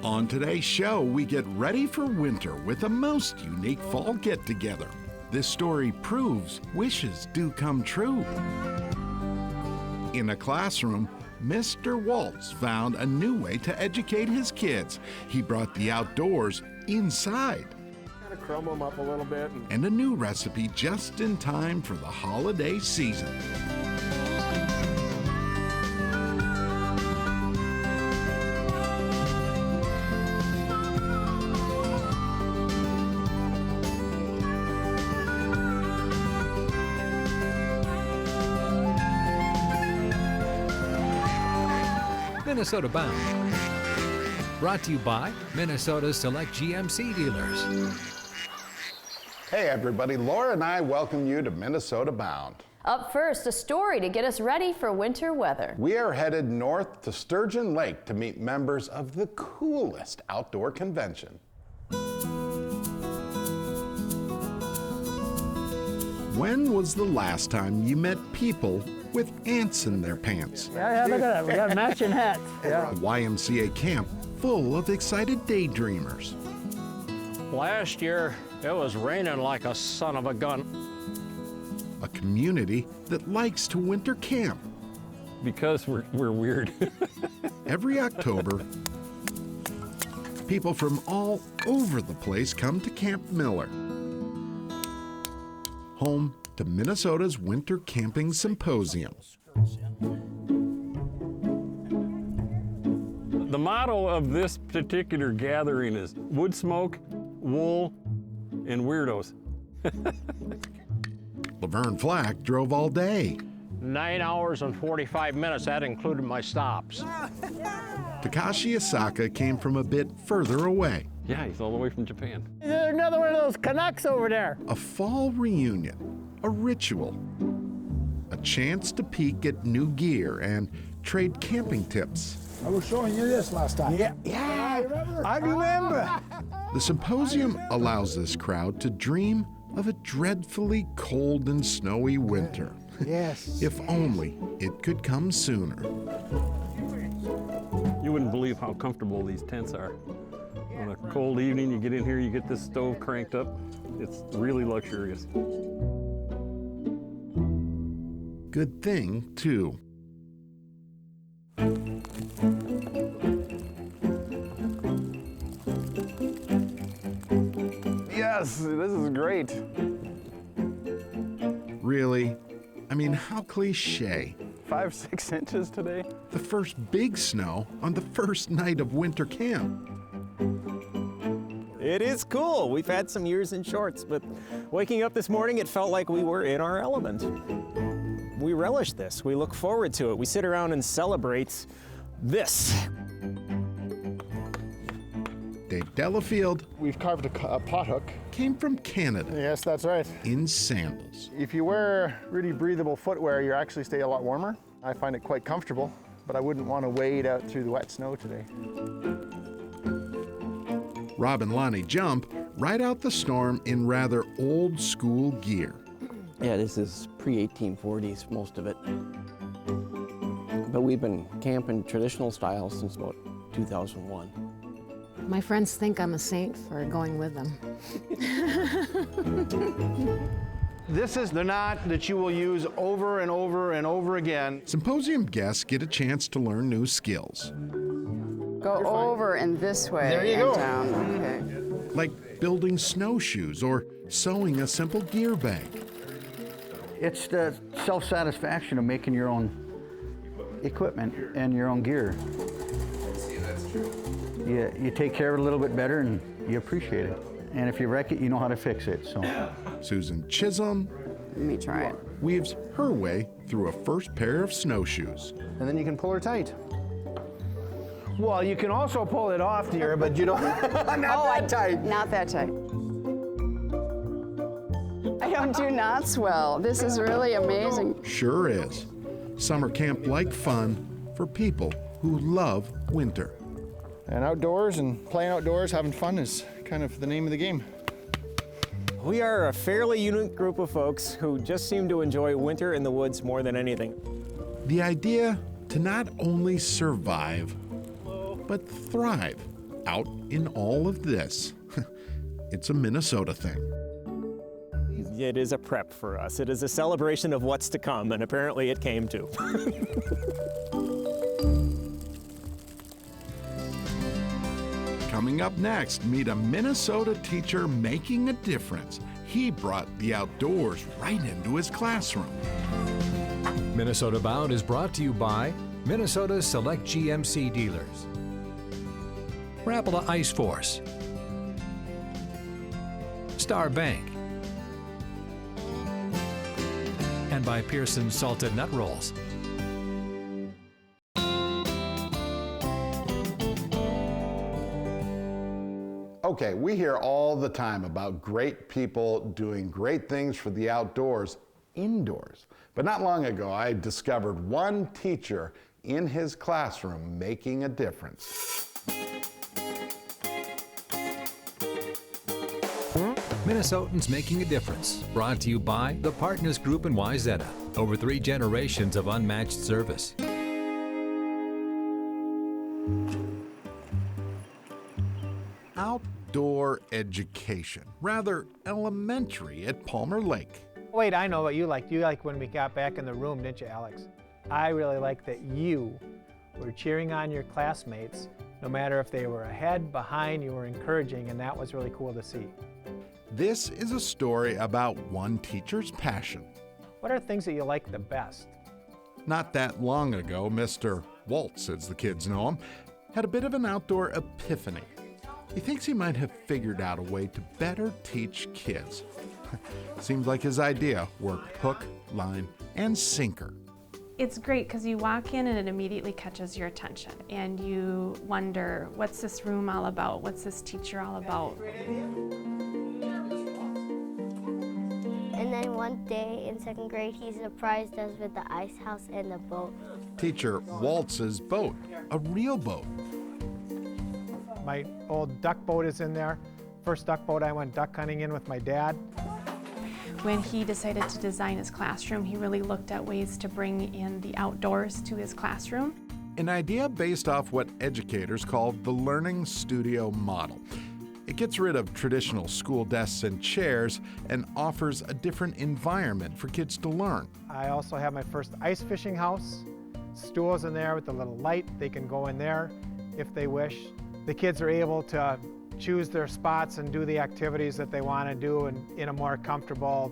On today's show, we get ready for winter with a most unique fall get-together. This story proves wishes do come true. In a classroom, Mr. Waltz found a new way to educate his kids. He brought the outdoors inside. Kind of crumble them up a little bit. And a new recipe just in time for the holiday season. Minnesota Bound. Brought to you by Minnesota's select GMC dealers. Hey everybody, Laura and I welcome you to Minnesota Bound. Up first, a story to get us ready for winter weather. We are headed north to Sturgeon Lake to meet members of the coolest outdoor convention. When was the last time you met people with ants in their pants? Yeah, look at that. We got matching hats. Yeah. A YMCA camp full of excited daydreamers. Last year, it was raining like a son of a gun. A community that likes to winter camp. Because we're weird. Every October, people from all over the place come to Camp Miller, home to Minnesota's Winter Camping Symposium. The motto of this particular gathering is wood smoke, wool, and weirdos. Laverne Flack drove all day. 9 hours and 45 minutes, that included my stops. Takashi Asaka came from a bit further away. Yeah, he's all the way from Japan. There's another one of those Canucks over there. A fall reunion, a ritual, a chance to peek at new gear and trade camping tips. I was showing you this last time. Yeah, I remember. The symposium allows this crowd to dream of a dreadfully cold and snowy winter. Yes. If only it could come sooner. You wouldn't believe how comfortable these tents are. On a cold evening, you get in here, you get this stove cranked up. It's really luxurious. Good thing, too. Yes, this is great. Really? I mean, how cliche. 5-6 inches today. The first big snow on the first night of winter camp. It is cool. We've had some years in shorts, but waking up this morning, it felt like we were in our element. We relish this. We look forward to it. We sit around and celebrate this. Dave Delafield We've carved a pothook. came from Canada Yes, that's right. in sandals. If you wear really breathable footwear, you actually stay a lot warmer. I find it quite comfortable, but I wouldn't want to wade out through the wet snow today. Rob and Lonnie jump right out the storm in rather old school gear. Yeah, this is pre-1840s, most of it. But we've been camping traditional style since about 2001. My friends think I'm a saint for going with them. This is the knot that you will use over and over and over again. Symposium guests get a chance to learn new skills, Go over in this way There you and go. down. Okay. like building snowshoes or sewing a simple gear bag. It's the self-satisfaction of making your own equipment and your own gear. You take care of it a little bit better and you appreciate it. And if you wreck it, you know how to fix it. So Susan Chisholm Let me try it. weaves her way through a first pair of snowshoes. And then you can pull her tight. Well, you can also pull it off, dear, but you don't. Not that tight. Not that tight. I don't do knots well. This is really amazing. Sure is. Summer camp-like fun for people who love winter. And outdoors and playing outdoors, having fun is kind of the name of the game. We are a fairly unique group of folks who just seem to enjoy winter in the woods more than anything. The idea to not only survive, but thrive out in all of this? It's a Minnesota thing. It is a prep for us. It is a celebration of what's to come, and apparently it came to. Coming up next, meet a Minnesota teacher making a difference. He brought the outdoors right into his classroom. Minnesota Bound is brought to you by Minnesota's select GMC dealers, Rapala Ice Force, Star Bank, and by Pearson Salted Nut Rolls. Okay, we hear all the time about great people doing great things for the outdoors indoors. But not long ago, I discovered one teacher in his classroom making a difference. Minnesotans Making a Difference, brought to you by the Partners Group in Wayzata. Over 3 generations of unmatched service. Outdoor education, rather elementary at Palmer Lake. Wait, I know what you liked. You liked when we got back in the room, didn't you, Alex? I really liked that you were cheering on your classmates, no matter if they were ahead, behind, you were encouraging, and that was really cool to see. This is a story about one teacher's passion. What are things that you like the best? Not that long ago, Mr. Waltz, as the kids know him, had a bit of an outdoor epiphany. He thinks he might have figured out a way to better teach kids. Seems like his idea worked hook, line, and sinker. It's great because you walk in and it immediately catches your attention and you wonder, what's this room all about? What's this teacher all about? And then one day in 2nd grade, he surprised us with the ice house and the boat. Teacher Waltz's boat, a real boat. My old duck boat is in there. First duck boat I went duck hunting in with my dad. When he decided to design his classroom, he really looked at ways to bring in the outdoors to his classroom. An idea based off what educators call the learning studio model. It gets rid of traditional school desks and chairs and offers a different environment for kids to learn. I also have my first ice fishing house. Stools in there with a little light. They can go in there if they wish. The kids are able to choose their spots and do the activities that they want to do in a more comfortable,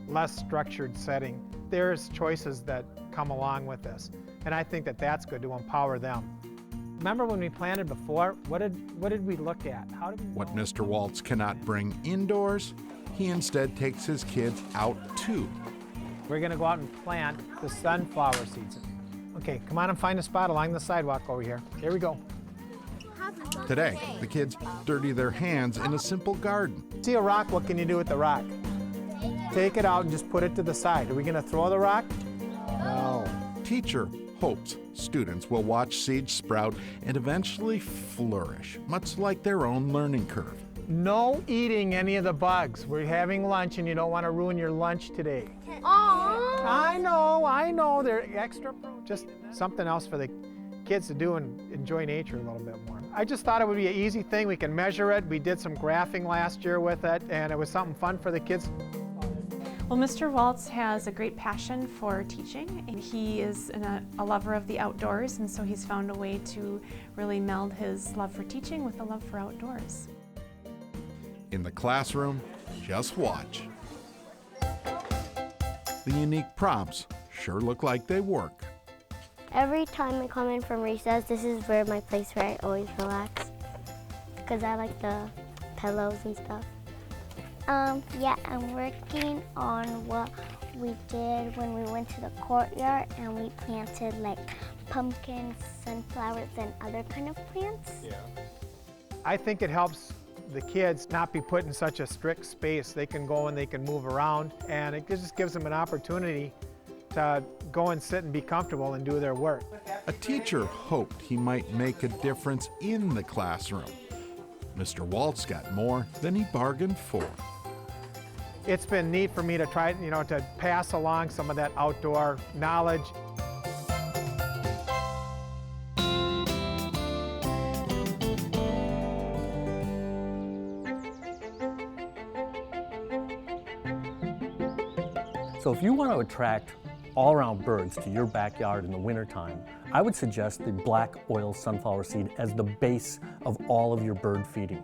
less structured setting. There's choices that come along with this, and I think that that's good to empower them. Remember when we planted before, what did we look at? How did we What Mr. Waltz cannot bring indoors, he instead takes his kids out too. We're going to go out and plant the sunflower seeds. Okay, come on and find a spot along the sidewalk over here. Here we go. Today, the kids dirty their hands in a simple garden. See a rock, what can you do with the rock? Take it out and just put it to the side. Are we going to throw the rock? No. Teacher hopes students will watch seeds sprout and eventually flourish, much like their own learning curve. No eating any of the bugs. We're having lunch and you don't want to ruin your lunch today. Aww. I know, they're extra, just something else for the kids to do and enjoy nature a little bit more. I just thought it would be an easy thing. We can measure it. We did some graphing last year with it, and it was something fun for the kids. Well, Mr. Waltz has a great passion for teaching, and he is a lover of the outdoors, and so he's found a way to really meld his love for teaching with a love for outdoors. In the classroom, just watch. The unique props sure look like they work. Every time I come in from recess, this is where my place where I always relax, because I like the pillows and stuff. Yeah, I'm working on what we did when we went to the courtyard and we planted like pumpkins, sunflowers, and other kind of plants. Yeah. I think it helps the kids not be put in such a strict space. They can go and they can move around, and it just gives them an opportunity to go and sit and be comfortable and do their work. A teacher hoped he might make a difference in the classroom. Mr. Waltz got more than he bargained for. It's been neat for me to try, to pass along some of that outdoor knowledge. So if you want to attract all-around birds to your backyard in the wintertime, I would suggest the black oil sunflower seed as the base of all of your bird feeding.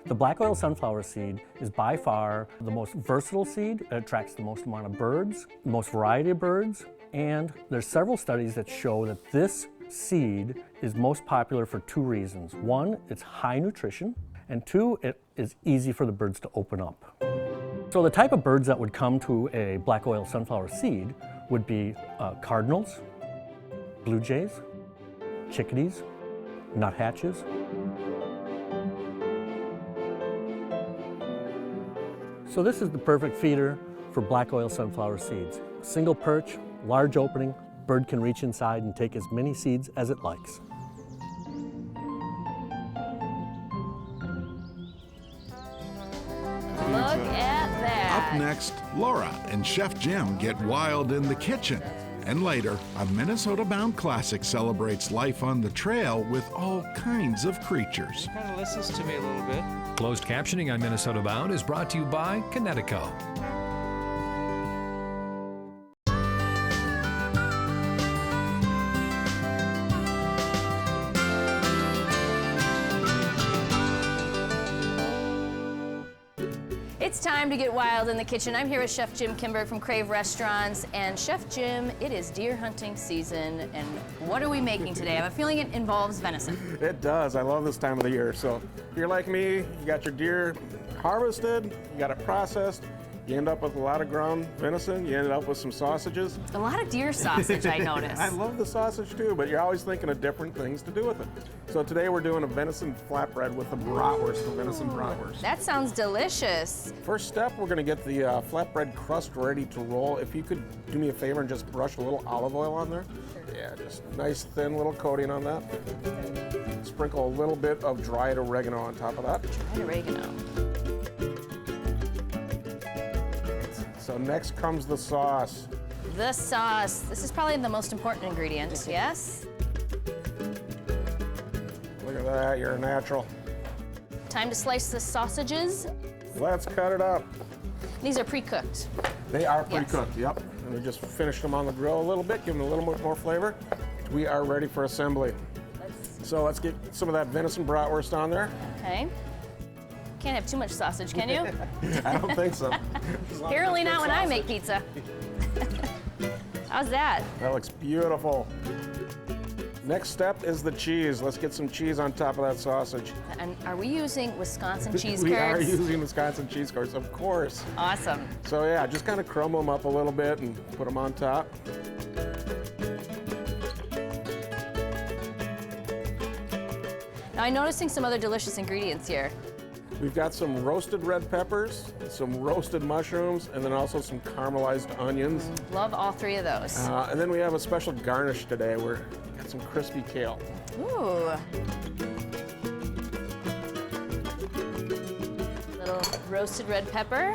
The black oil sunflower seed is by far the most versatile seed. It attracts the most amount of birds, the most variety of birds, and there's several studies that show that this seed is most popular for two reasons. One, it's high nutrition, and two, it is easy for the birds to open up. So the type of birds that would come to a black oil sunflower seed would be cardinals, blue jays, chickadees, nuthatches. So this is the perfect feeder for black oil sunflower seeds. Single perch, large opening, bird can reach inside and take as many seeds as it likes. Look at that. Up next, Laura and Chef Jim get wild in the kitchen. And later, a Minnesota-bound classic celebrates life on the trail with all kinds of creatures. Kind of listens to me a little bit. Closed captioning on Minnesota Bound is brought to you by Connecticut. It's time to get wild in the kitchen. I'm here with Chef Jim Kimberg from Crave Restaurants. And Chef Jim, it is deer hunting season. And what are we making today? I have a feeling it involves venison. It does. I love this time of the year. So if you're like me, you got your deer harvested, you got it processed, you end up with a lot of ground venison, you ended up with some sausages. A lot of deer sausage, I noticed. I love the sausage too, but you're always thinking of different things to do with it. So today we're doing a venison flatbread with a bratwurst, the venison bratwurst. That sounds delicious. First step, we're gonna get the flatbread crust ready to roll. If you could do me a favor and just brush a little olive oil on there. Yeah, just nice thin little coating on that. Sprinkle a little bit of dried oregano on top of that. Dried oregano. So next comes the sauce. The sauce. This is probably the most important ingredient, yes? Look at that, you're a natural. Time to slice the sausages. Let's cut it up. These are pre-cooked. They are pre-cooked, yep. And we just finished them on the grill a little bit, give them a little bit more flavor. We are ready for assembly. So let's get some of that venison bratwurst on there. Okay. Can't have too much sausage, can you? I don't think so. Apparently not when I make pizza. How's that? That looks beautiful. Next step is the cheese. Let's get some cheese on top of that sausage. And are we using Wisconsin cheese curds? We are using Wisconsin cheese curds, of course. Awesome. So yeah, just kind of crumble them up a little bit and put them on top. Now I'm noticing some other delicious ingredients here. We've got some roasted red peppers, some roasted mushrooms, and then also some caramelized onions. Love all three of those. And then we have a special garnish today. We've got some crispy kale. Ooh. Little roasted red pepper.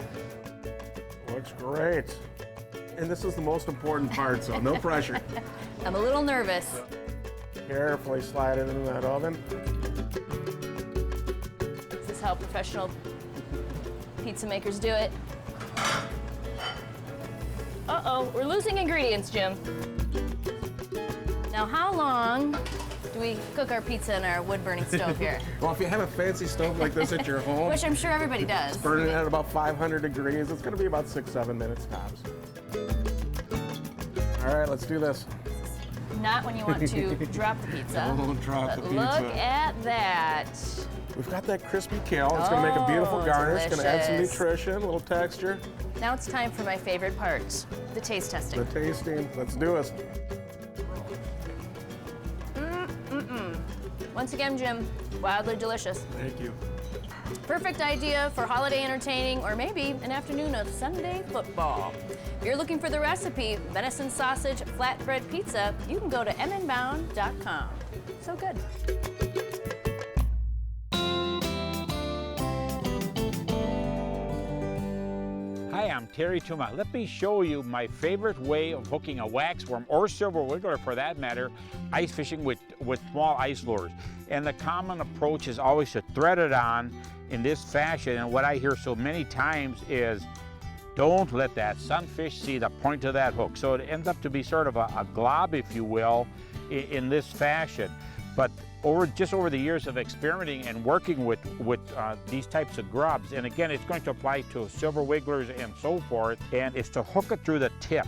Looks great. And this is the most important part, so no pressure. I'm a little nervous. Carefully slide it into that oven. This is how professional pizza makers do it. Uh-oh, we're losing ingredients, Jim. Now, how long do we cook our pizza in our wood-burning stove here? Well, if you have a fancy stove like this at your home, which I'm sure everybody does, it's burning at about 500 degrees. It's going to be about 6-7 minutes tops. All right, let's do this. Not when you want to drop the pizza. Don't drop the pizza. Look at that. We've got that crispy kale. It's going to make a beautiful garnish. It's going to add some nutrition, a little texture. Now it's time for my favorite part, the taste testing. The tasting. Let's do it. Once again, Jim, wildly delicious. Thank you. Perfect idea for holiday entertaining or maybe an afternoon of Sunday football. If you're looking for the recipe, venison sausage flatbread pizza, you can go to mnbound.com. So good. Hi, I'm Terry Tuma. Let me show you my favorite way of hooking a waxworm or silver wiggler, for that matter, ice fishing with small ice lures. And the common approach is always to thread it on in this fashion. And what I hear so many times is Don't let that sunfish see the point of that hook. So it ends up to be sort of a glob, if you will, in this fashion. But just over the years of experimenting and working with these types of grubs, and again, it's going to apply to silver wigglers and so forth, and it's to hook it through the tip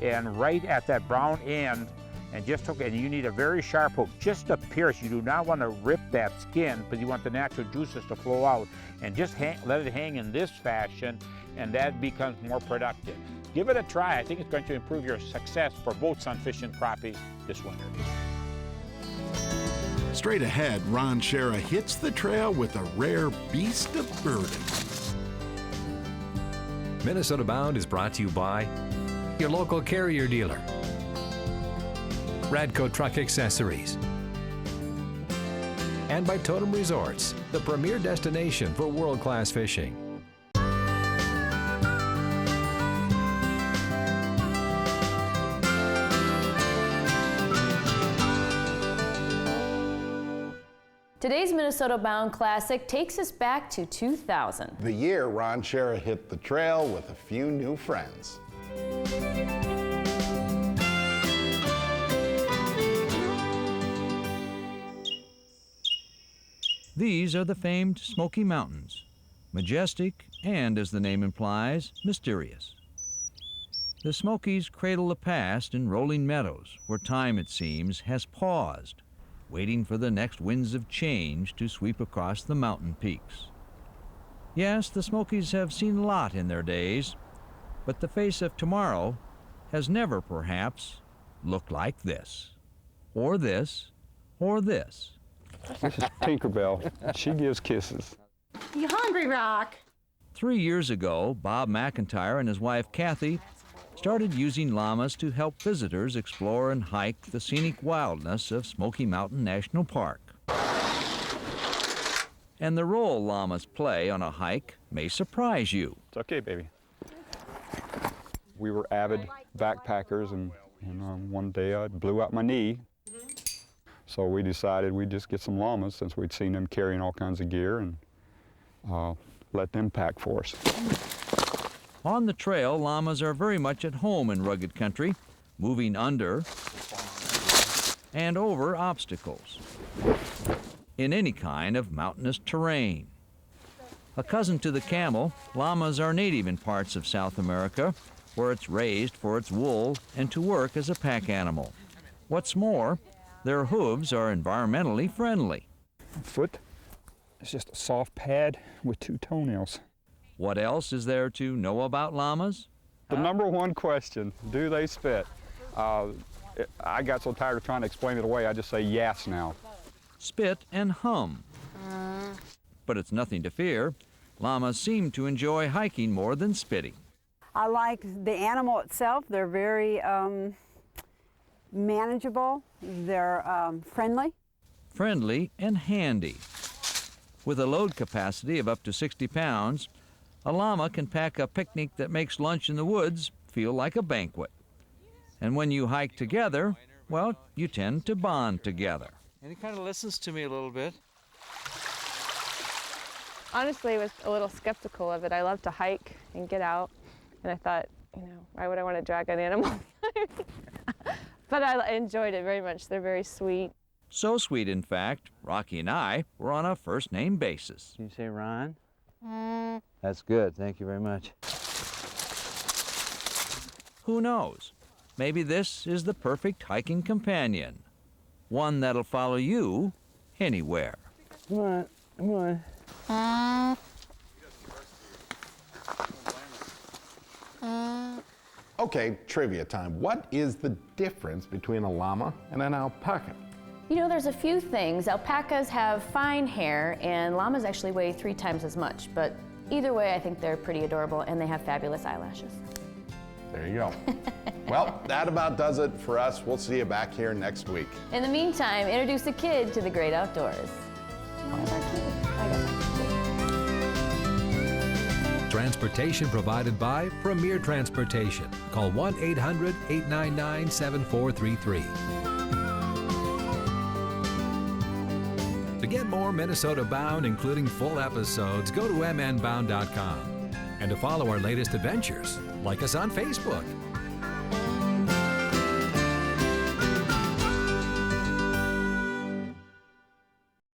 and right at that brown end, and just hook it. And you need a very sharp hook, just to pierce. You do not want to rip that skin, but you want the natural juices to flow out, and just let it hang in this fashion, and that becomes more productive. Give it a try. I think it's going to improve your success for both sunfish and crappies this winter. Straight ahead, Ron Shera hits the trail with a rare beast of burden. Minnesota Bound is brought to you by your local carrier dealer, Radco Truck Accessories, and by Totem Resorts, the premier destination for world-class fishing. Today's Minnesota Bound Classic takes us back to 2000. The year Ron Shera hit the trail with a few new friends. These are the famed Smokey Mountains, majestic and, as the name implies, mysterious. The Smokies cradle the past in rolling meadows where time, it seems, has paused, waiting for the next winds of change to sweep across the mountain peaks. Yes, the Smokies have seen a lot in their days, but the face of tomorrow has never, perhaps, looked like this, or this, or this. This is Tinkerbell. She gives kisses. You hungry, Rock? 3 years ago, Bob McIntyre and his wife Kathy started using llamas to help visitors explore and hike the scenic wildness of Smokey Mountain National Park. And the role llamas play on a hike may surprise you. It's okay, baby. We were avid backpackers, and one day I blew out my knee. So we decided we'd just get some llamas, since we'd seen them carrying all kinds of gear, and let them pack for us. On the trail, llamas are very much at home in rugged country, moving under and over obstacles in any kind of mountainous terrain. A cousin to the camel, llamas are native in parts of South America, where it's raised for its wool and to work as a pack animal. What's more, their hooves are environmentally friendly. Foot is just a soft pad with 2 toenails. What else is there to know about llamas? The number one question, do they spit? I got so tired of trying to explain it away, I just say yes now. Spit and hum. But it's nothing to fear. Llamas seem to enjoy hiking more than spitting. I like the animal itself. They're very manageable. They're friendly. Friendly and handy. With a load capacity of up to 60 pounds, a llama can pack a picnic that makes lunch in the woods feel like a banquet. And when you hike together, well, you tend to bond together. And he kind of listens to me a little bit. Honestly, I was a little skeptical of it. I love to hike and get out, and I thought, why would I want to drag an animal? But I enjoyed it very much. They're very sweet. So sweet, in fact, Rocky and I were on a first-name basis. Can you say Ron? That's good. Thank you very much. Who knows? Maybe this is the perfect hiking companion. One that'll follow you anywhere. Come on, come on. Okay, trivia time. What is the difference between a llama and an alpaca? There's a few things. Alpacas have fine hair, and llamas actually weigh 3 times as much. But either way, I think they're pretty adorable, and they have fabulous eyelashes. There you go. Well, that about does it for us. We'll see you back here next week. In the meantime, introduce a kid to the great outdoors. Transportation provided by Premier Transportation. Call 1-800-899-7433. To get more Minnesota Bound, including full episodes, go to mnbound.com. And to follow our latest adventures, like us on Facebook.